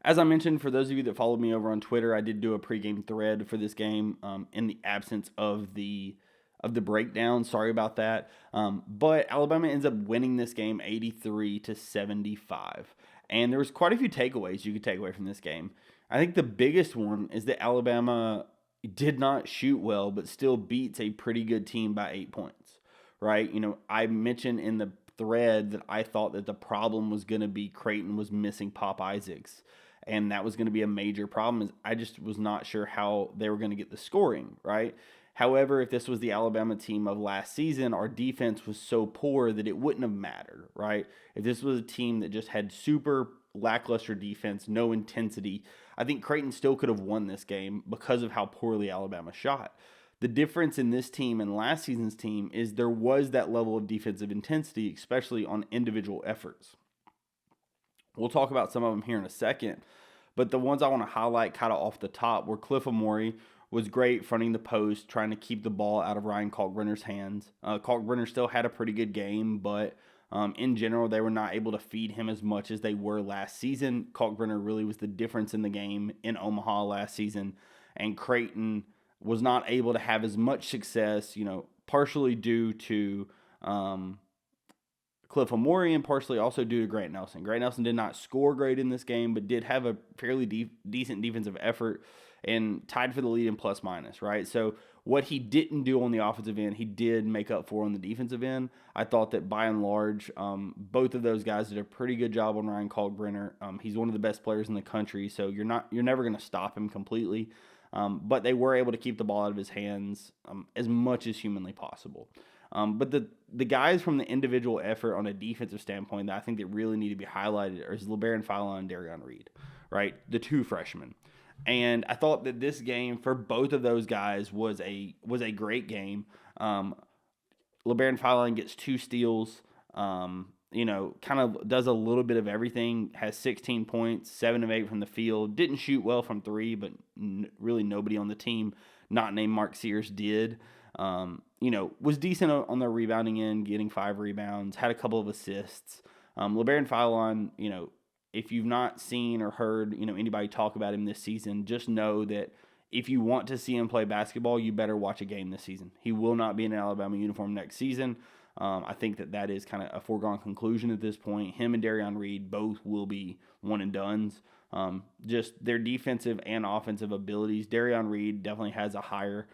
As I mentioned, for those of you that followed me over on Twitter, I did do a pregame thread for this game in the absence of the breakdown. Sorry about that. But Alabama ends up winning this game 83-75. And there was quite a few takeaways you could take away from this game. I think the biggest one is that Alabama did not shoot well, but still beats a pretty good team by 8 points, right? I mentioned in the thread that I thought that the problem was going to be Creighton was missing Pop Isaacs, and that was going to be a major problem. I just was not sure how they were going to get the scoring, right? However, if this was the Alabama team of last season, our defense was so poor that it wouldn't have mattered, right? If this was a team that just had super lackluster defense, no intensity, I think Creighton still could have won this game because of how poorly Alabama shot. The difference in this team and last season's team is there was that level of defensive intensity, especially on individual efforts. We'll talk about some of them here in a second, but the ones I want to highlight kind of off the top were Cliff Amori was great fronting the post, trying to keep the ball out of Ryan Kalkbrenner's hands. Kalkbrenner still had a pretty good game, but in general, they were not able to feed him as much as they were last season. Kalkbrenner really was the difference in the game in Omaha last season, and Creighton was not able to have as much success, partially due to Cliff Amori and partially also due to Grant Nelson. Grant Nelson did not score great in this game, but did have a fairly decent defensive effort and tied for the lead in plus minus, right? So what he didn't do on the offensive end, he did make up for on the defensive end. I thought that by and large, both of those guys did a pretty good job on Ryan Kalkbrenner. He's one of the best players in the country, so you're never going to stop him completely. But they were able to keep the ball out of his hands as much as humanly possible. But the guys from the individual effort on a defensive standpoint that I think that really need to be highlighted is LeBaron Philon and Darion Reed, right? The two freshmen. And I thought that this game for both of those guys was a great game. LeBaron Philon gets 2 steals, kind of does a little bit of everything, has 16 points, 7 of 8 from the field. Didn't shoot well from 3, but really nobody on the team, not named Mark Sears, did. Was decent on the rebounding end, getting 5 rebounds, had a couple of assists. LeBaron Philon, if you've not seen or heard, anybody talk about him this season, just know that if you want to see him play basketball, you better watch a game this season. He will not be in an Alabama uniform next season. I think that is kind of a foregone conclusion at this point. Him and Darion Reed both will be one and dones. Just their defensive and offensive abilities. Darion Reed definitely has a higher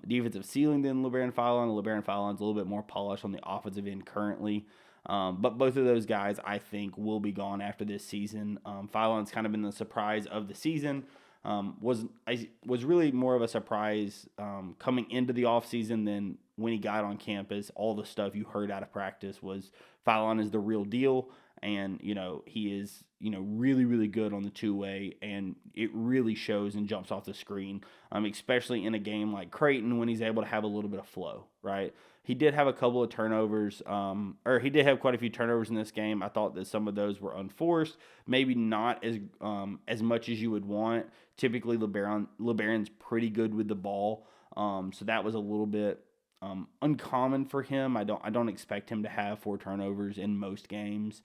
defensive ceiling than LeBaron Philon. LeBaron Philon's a little bit more polished on the offensive end currently. But both of those guys, I think, will be gone after this season. Philon's kind of been the surprise of the season. Was really more of a surprise coming into the offseason than when he got on campus. All the stuff you heard out of practice was Philon is the real deal, and he is really, really good on the two-way, and it really shows and jumps off the screen, especially in a game like Creighton when he's able to have a little bit of flow, right? He did have a couple of turnovers, or he did have quite a few turnovers in this game. I thought that some of those were unforced, maybe not as much as you would want. Typically, LeBaron's pretty good with the ball, so that was a little bit uncommon for him. I don't expect him to have 4 turnovers in most games.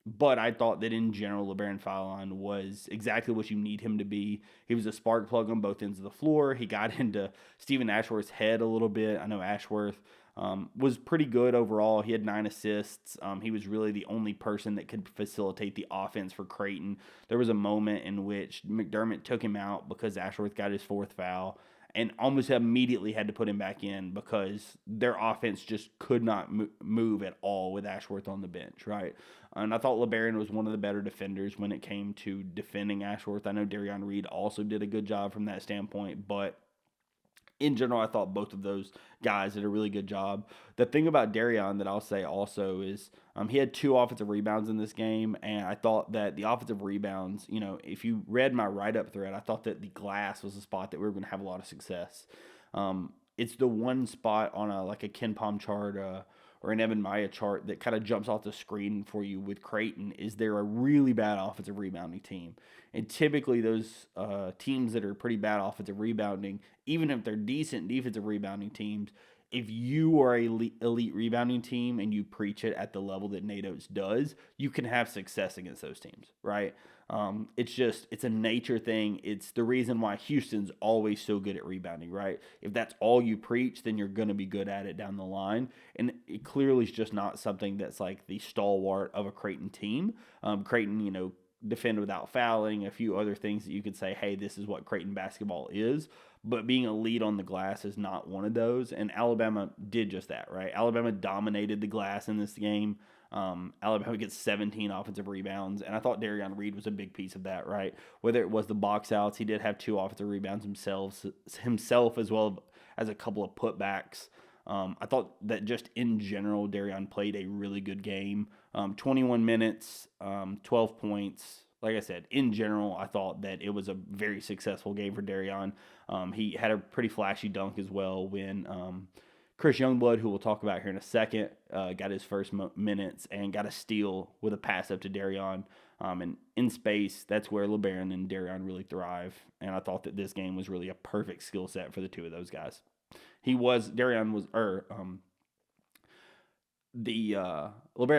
But I thought that in general, LeBaron Philon was exactly what you need him to be. He was a spark plug on both ends of the floor. He got into Stephen Ashworth's head a little bit. I know Ashworth was pretty good overall. He had 9 assists. He was really the only person that could facilitate the offense for Creighton. There was a moment in which McDermott took him out because Ashworth got his 4th foul, and almost immediately had to put him back in because their offense just could not move at all with Ashworth on the bench, right? And I thought LeBaron was one of the better defenders when it came to defending Ashworth. I know Darion Reed also did a good job from that standpoint, but in general, I thought both of those guys did a really good job. The thing about Darion that I'll say also is he had 2 offensive rebounds in this game, and I thought that the offensive rebounds, if you read my write-up thread, I thought that the glass was a spot that we were going to have a lot of success. It's the one spot on a Ken Pom chart or an Evan Maya chart that kind of jumps off the screen for you with Creighton. Is they're a really bad offensive rebounding team. And typically those teams that are pretty bad offensive rebounding, even if they're decent defensive rebounding teams, if you are an elite rebounding team and you preach it at the level that Nate Oates does, you can have success against those teams, right? It's a nature thing. It's the reason why Houston's always so good at rebounding, right? If that's all you preach, then you're going to be good at it down the line. And it clearly is just not something that's like the stalwart of a Creighton team. Creighton, defend without fouling, a few other things that you could say, hey, this is what Creighton basketball is. But being a lead on the glass is not one of those. And Alabama did just that, right? Alabama dominated the glass in this game. Alabama gets 17 offensive rebounds, and I thought Darion Reed was a big piece of that, right? Whether it was the box outs, he did have 2 offensive rebounds himself as well as a couple of putbacks. I thought that just in general, Darion played a really good game. 21 minutes, 12 points. Like I said, in general, I thought that it was a very successful game for Darion. He had a pretty flashy dunk as well when Chris Youngblood, who we'll talk about here in a second, got his first minutes and got a steal with a pass up to Darion. And in space, that's where LeBaron and Darion really thrive. And I thought that this game was really a perfect skill set for the two of those guys. LeBaron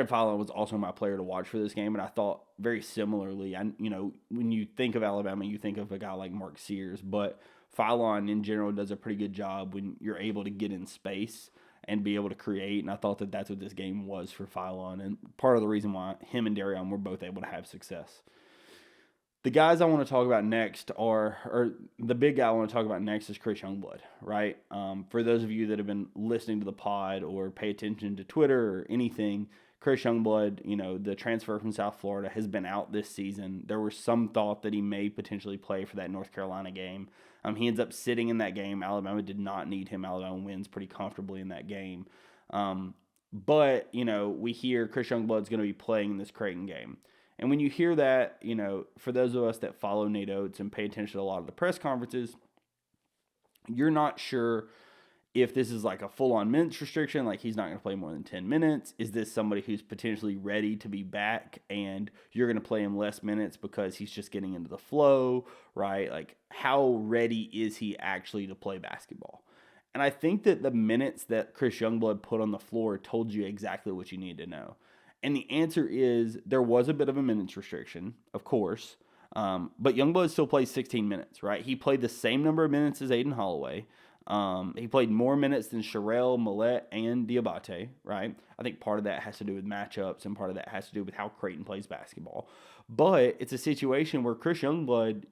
Fallon was also my player to watch for this game, and I thought very similarly. When you think of Alabama, you think of a guy like Mark Sears, but Fallon in general does a pretty good job when you're able to get in space and be able to create, and I thought that that's what this game was for Fallon, and part of the reason why him and Darion were both able to have success. The guys I want to talk about next the big guy I want to talk about next is Chris Youngblood, right? For those of you that have been listening to the pod or pay attention to Twitter or anything, Chris Youngblood, the transfer from South Florida, has been out this season. There was some thought that he may potentially play for that North Carolina game. He ends up sitting in that game. Alabama did not need him. Alabama wins pretty comfortably in that game. But we hear Chris Youngblood's going to be playing in this Creighton game. And when you hear that, for those of us that follow Nate Oates and pay attention to a lot of the press conferences, you're not sure if this is like a full-on minutes restriction, like he's not going to play more than 10 minutes. Is this somebody who's potentially ready to be back and you're going to play him less minutes because he's just getting into the flow, right? Like, how ready is he actually to play basketball? And I think that the minutes that Chris Youngblood put on the floor told you exactly what you needed to know. And the answer is there was a bit of a minutes restriction, of course, but Youngblood still plays 16 minutes, right? He played the same number of minutes as Aiden Holloway. He played more minutes than Sherelle, Millette, and Diabate, right? I think part of that has to do with matchups, and part of that has to do with how Creighton plays basketball. But it's a situation where Chris Youngblood,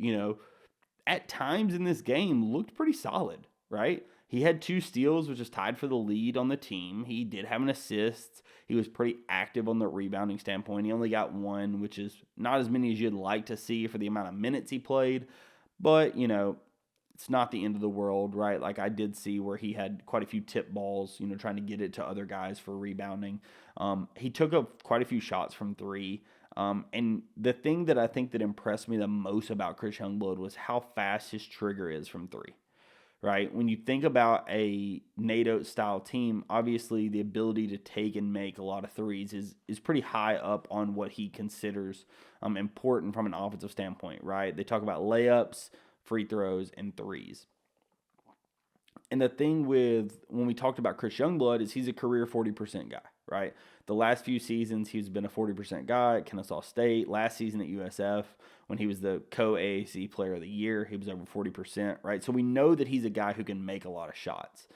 at times in this game looked pretty solid, right? He had 2 steals, which is tied for the lead on the team. He did have an assist. He was pretty active on the rebounding standpoint. He only got 1, which is not as many as you'd like to see for the amount of minutes he played. But, it's not the end of the world, right? Like I did see where he had quite a few tip balls, trying to get it to other guys for rebounding. He took up quite a few shots from 3. And the thing that I think that impressed me the most about Chris Youngblood was how fast his trigger is from 3. Right? When you think about a Nate Oates style team, obviously the ability to take and make a lot of threes is pretty high up on what he considers important from an offensive standpoint, right? They talk about layups, free throws, and threes. And the thing with when we talked about Chris Youngblood is he's a career 40% guy, right? The last few seasons, he's been a 40% guy at Kennesaw State. Last season at USF, when he was the co-AAC Player of the Year, he was over 40%, right? So we know that he's a guy who can make a lot of shots.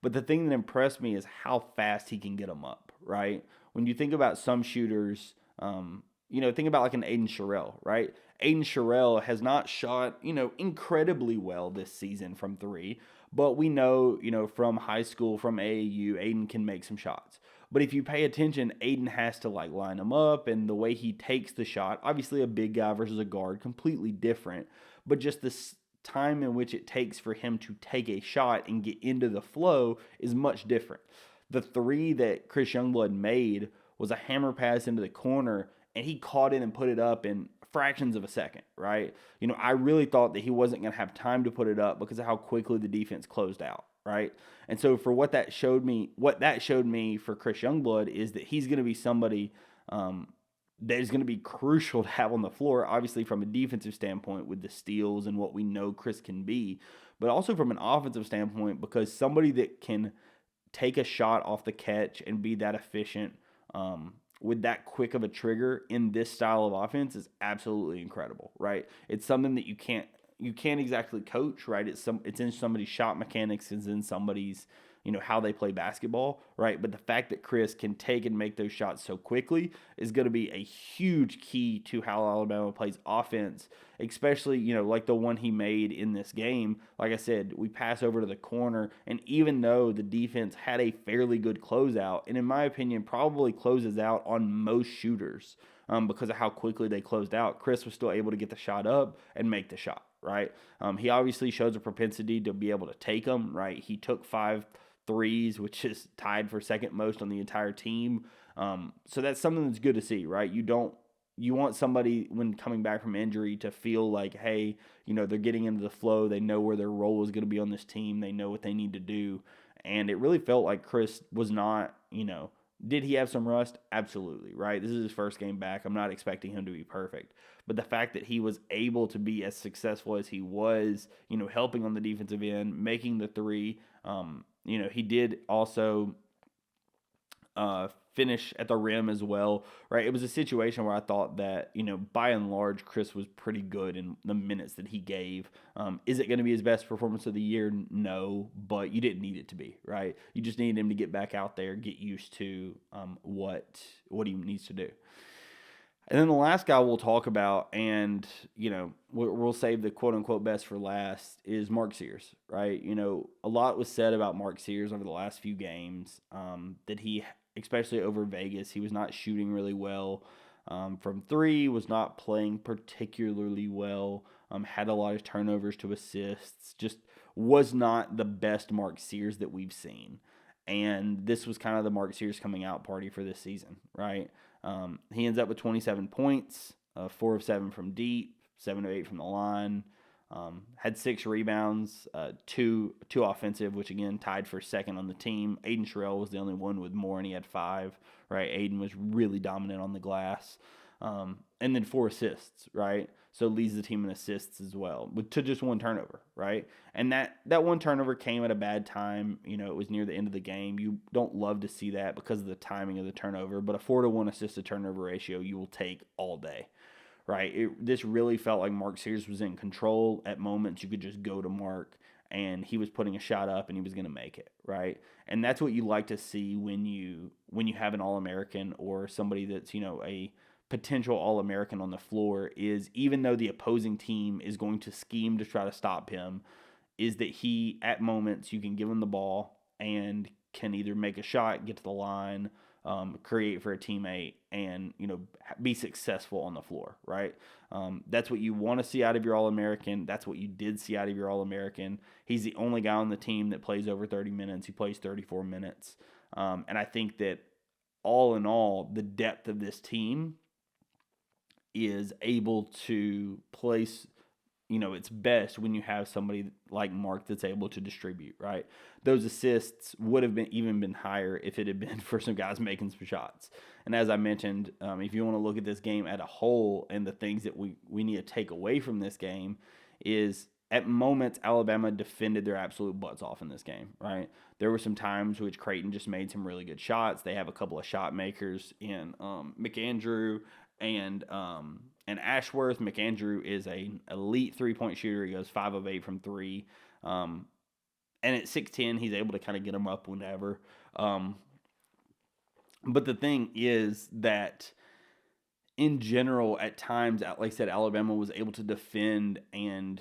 But the thing that impressed me is how fast he can get them up, right? When you think about some shooters, think about like an Aiden Sherelle, right? Aiden Sherelle has not shot, incredibly well this season from 3. But we know, from high school, from AAU, Aiden can make some shots. But if you pay attention, Aiden has to line them up, and the way he takes the shot, obviously a big guy versus a guard, completely different. But just the time in which it takes for him to take a shot and get into the flow is much different. The 3 that Chris Youngblood made was a hammer pass into the corner, and he caught it and put it up in fractions of a second, right? I really thought that he wasn't going to have time to put it up because of how quickly the defense closed out, right? And so for what that showed me for Chris Youngblood is that he's going to be somebody that is going to be crucial to have on the floor, obviously from a defensive standpoint with the steals and what we know Chris can be, but also from an offensive standpoint because somebody that can take a shot off the catch and be that efficient with that quick of a trigger in this style of offense is absolutely incredible, right? It's something that you can't exactly coach, right? It's in somebody's shot mechanics, it's in somebody's, how they play basketball, right? But the fact that Chris can take and make those shots so quickly is going to be a huge key to how Alabama plays offense, especially, like the one he made in this game. Like I said, we pass over to the corner, and even though the defense had a fairly good closeout, and in my opinion, probably closes out on most shooters, because of how quickly they closed out, Chris was still able to get the shot up and make the shot, right? He obviously shows a propensity to be able to take them, right? He took 5 threes, which is tied for second most on the entire team. So that's something that's good to see, right? You want somebody when coming back from injury to feel like, hey, they're getting into the flow. They know where their role is going to be on this team. They know what they need to do. And it really felt like Chris was not, did he have some rust? Absolutely, right? This is his first game back. I'm not expecting him to be perfect. But the fact that he was able to be as successful as he was, helping on the defensive end, making the three, he did also finish at the rim as well, right? It was a situation where I thought that, by and large, Chris was pretty good in the minutes that he gave. Is it going to be his best performance of the year? No, but you didn't need it to be, right? You just needed him to get back out there, get used to what he needs to do. And then the last guy we'll talk about, and, we'll save the quote-unquote best for last, is Mark Sears, right? A lot was said about Mark Sears over the last few games, that he, especially over Vegas, he was not shooting really well from three, was not playing particularly well, had a lot of turnovers to assists, just was not the best Mark Sears that we've seen. And this was kind of the Mark Sears coming out party for this season, right? He ends up with 27 points, 4 of 7 from deep, 7 of 8 from the line. Had 6 rebounds, two offensive, which again tied for second on the team. TRelly was the only one with more, and he had 5. Right, Aiden was really dominant on the glass, and then 4 assists. Right, so leads the team in assists as well, to just 1 turnover. Right, and that 1 turnover came at a bad time. It was near the end of the game. You don't love to see that because of the timing of the turnover, but a 4-to-1 assist to turnover ratio you will take all day. Right, this really felt like Mark Sears was in control. At moments, you could just go to Mark, and he was putting a shot up, and he was going to make it. Right, and that's what you like to see when you have an All-American or somebody that's a potential All-American on the floor. Is even though the opposing team is going to scheme to try to stop him, is that he at moments you can give him the ball and can either make a shot, get to the line, create for a teammate, and be successful on the floor, right? That's what you want to see out of your All-American. That's what you did see out of your All-American. He's the only guy on the team that plays over 30 minutes. He plays 34 minutes. And I think that all in all, the depth of this team is able to place it's best when you have somebody like Mark that's able to distribute, right? Those assists would have been higher if it had been for some guys making some shots. And as I mentioned, if you want to look at this game at a whole and the things that we need to take away from this game is at moments Alabama defended their absolute butts off in this game, right? There were some times which Creighton just made some really good shots. They have a couple of shot makers in McAndrew and Ashworth. McAndrew is an elite 3-point shooter. He goes 5 of 8 from 3. And at 6'10", he's able to kind of get them up whenever. But the thing is that in general, at times, like I said, Alabama was able to defend and,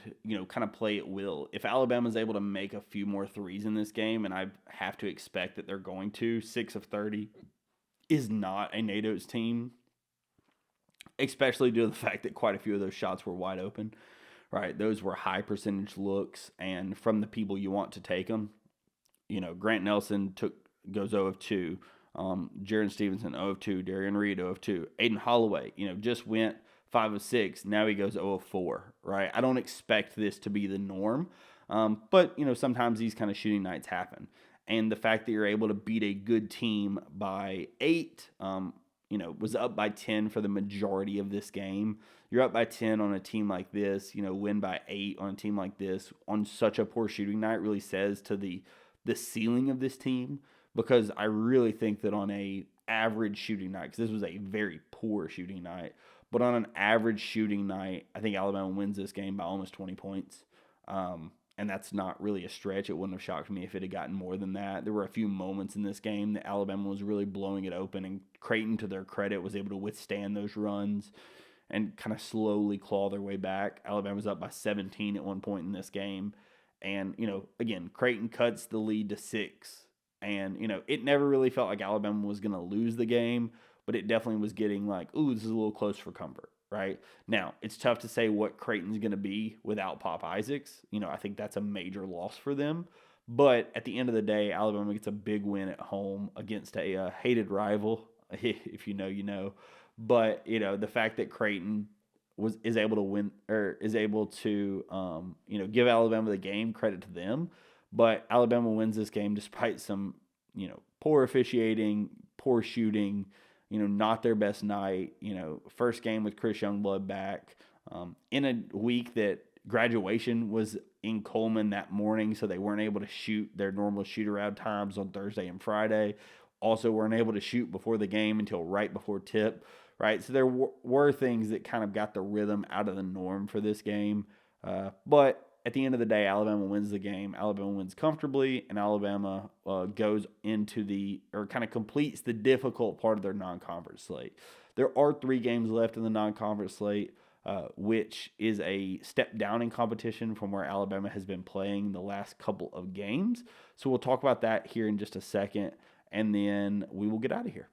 kind of play at will. If Alabama's able to make a few more threes in this game, and I have to expect that they're going to, 6 of 30 is not a NATO's team, especially due to the fact that quite a few of those shots were wide open, right? Those were high percentage looks, and from the people you want to take them, Grant Nelson goes 0 of 2, Jaron Stevenson 0 of 2, Darian Reed 0 of 2, Aiden Holloway, just went 5 of 6, now he goes 0 of 4, right? I don't expect this to be the norm, but sometimes these kind of shooting nights happen, and the fact that you're able to beat a good team by 8, was up by 10 for the majority of this game. You're up by 10 on a team like this, win by 8 on a team like this on such a poor shooting night really says to the ceiling of this team, because I really think that on a average shooting night, because this was a very poor shooting night, but on an average shooting night, I think Alabama wins this game by almost 20 points. And that's not really a stretch. It wouldn't have shocked me if it had gotten more than that. There were a few moments in this game that Alabama was really blowing it open, and Creighton, to their credit, was able to withstand those runs and kind of slowly claw their way back. Alabama's up by 17 at one point in this game. And, again, Creighton cuts the lead to 6. And, it never really felt like Alabama was going to lose the game, but it definitely was getting like, ooh, this is a little close for comfort, right? Now, it's tough to say what Creighton's going to be without Pop Isaacs. I think that's a major loss for them. But at the end of the day, Alabama gets a big win at home against a hated rival. If you know, you know. But, the fact that Creighton is able to win, or is able to give Alabama the game, credit to them. But Alabama wins this game despite some poor officiating, poor shooting, not their best night. First game with Chris Youngblood back in a week that graduation was in Coleman that morning, so they weren't able to shoot their normal shoot-around times on Thursday and Friday. Also weren't able to shoot before the game until right before tip, right? So there were things that kind of got the rhythm out of the norm for this game. But at the end of the day, Alabama wins the game. Alabama wins comfortably, and Alabama goes into kind of completes the difficult part of their non-conference slate. There are 3 games left in the non-conference slate, which is a step down in competition from where Alabama has been playing the last couple of games. So we'll talk about that here in just a second, and then we will get out of here.